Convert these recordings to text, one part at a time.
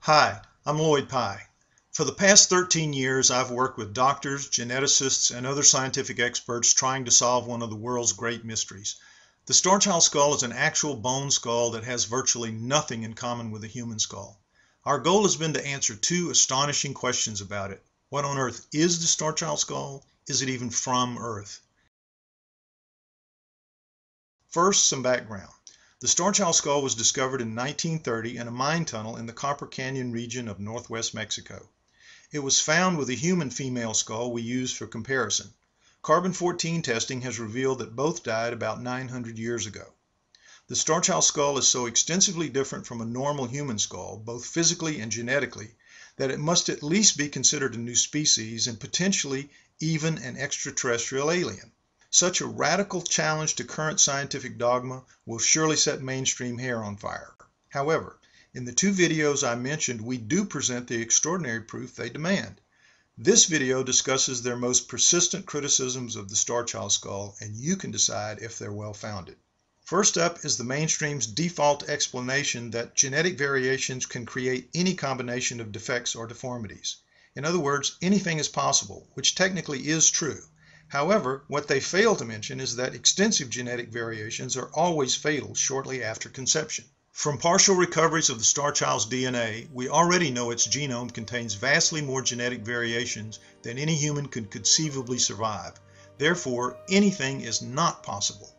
Hi, I'm Lloyd Pye. For the past 13 years, I've worked with doctors, geneticists, and other scientific experts trying to solve one of the world's great mysteries. The Starchild skull is an actual bone skull that has virtually nothing in common with a human skull. Our goal has been to answer two astonishing questions about it. What on earth is the Starchild skull? Is it even from Earth? First, some background. The Starchild skull was discovered in 1930 in a mine tunnel in the Copper Canyon region of northwest Mexico. It was found with a human female skull we used for comparison. Carbon-14 testing has revealed that both died about 900 years ago. The Starchild skull is so extensively different from a normal human skull, both physically and genetically, that it must at least be considered a new species and potentially even an extraterrestrial alien. Such a radical challenge to current scientific dogma will surely set mainstream hair on fire. However, in the two videos I mentioned, we do present the extraordinary proof they demand. This video discusses their most persistent criticisms of the Starchild skull, and you can decide if they're well-founded. First up is the mainstream's default explanation that genetic variations can create any combination of defects or deformities. In other words, anything is possible, which technically is true. However, what they fail to mention is that extensive genetic variations are always fatal shortly after conception. From partial recoveries of the Starchild's DNA, we already know its genome contains vastly more genetic variations than any human could conceivably survive. Therefore, anything is not possible.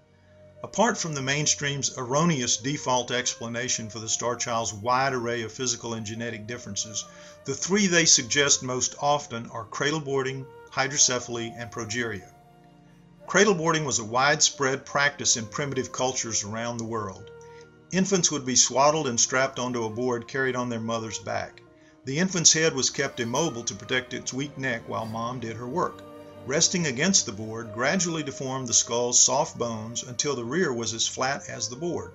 Apart from the mainstream's erroneous default explanation for the Starchild's wide array of physical and genetic differences, the three they suggest most often are cradleboarding, hydrocephaly, and progeria. Cradleboarding was a widespread practice in primitive cultures around the world. Infants would be swaddled and strapped onto a board carried on their mother's back. The infant's head was kept immobile to protect its weak neck while mom did her work. Resting against the board gradually deformed the skull's soft bones until the rear was as flat as the board.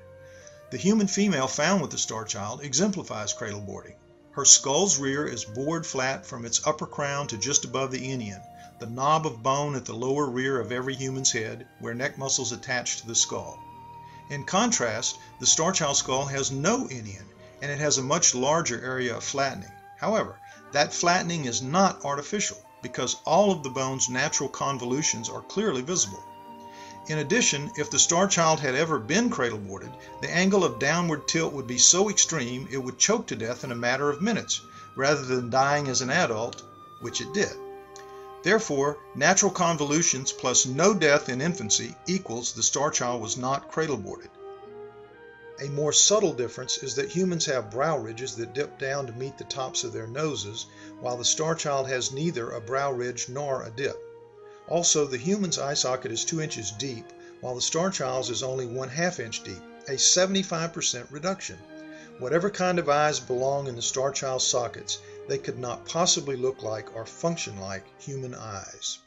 The human female found with the Starchild exemplifies cradleboarding. Her skull's rear is bored flat from its upper crown to just above the inion, the knob of bone at the lower rear of every human's head, where neck muscles attach to the skull. In contrast, the Starchild skull has no inion, and it has a much larger area of flattening. However, that flattening is not artificial, because all of the bone's natural convolutions are clearly visible. In addition, if the Starchild had ever been cradleboarded, the angle of downward tilt would be so extreme it would choke to death in a matter of minutes, rather than dying as an adult, which it did. Therefore, natural convolutions plus no death in infancy equals the Starchild was not cradleboarded. A more subtle difference is that humans have brow ridges that dip down to meet the tops of their noses, while the Starchild has neither a brow ridge nor a dip. Also, the human's eye socket is 2 inches deep, while the Starchild's is only 1/2 inch deep, a 75% reduction. Whatever kind of eyes belong in the Starchild's sockets, they could not possibly look like or function like human eyes.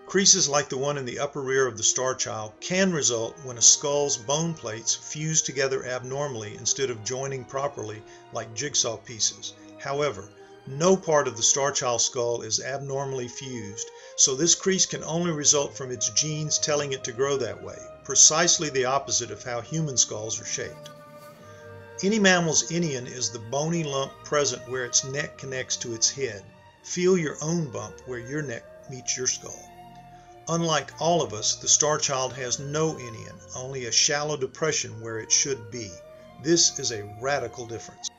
Creases like the one in the upper rear of the Starchild can result when a skull's bone plates fuse together abnormally instead of joining properly like jigsaw pieces. However, no part of the Starchild skull is abnormally fused, so this crease can only result from its genes telling it to grow that way, precisely the opposite of how human skulls are shaped. Any mammal's inion is the bony lump present where its neck connects to its head. Feel your own bump where your neck meets your skull. Unlike all of us, the Starchild has no inion, only a shallow depression where it should be. This is a radical difference.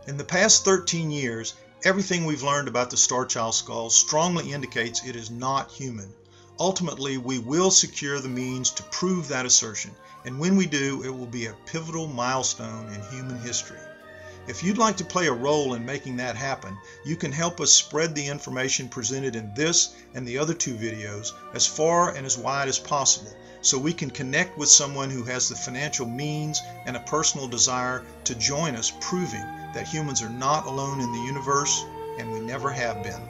In the past 13 years, everything we've learned about the Starchild skull strongly indicates it is not human. Ultimately, we will secure the means to prove that assertion, and when we do, it will be a pivotal milestone in human history. If you'd like to play a role in making that happen, you can help us spread the information presented in this and the other two videos as far and as wide as possible, so we can connect with someone who has the financial means and a personal desire to join us proving that humans are not alone in the universe, and we never have been.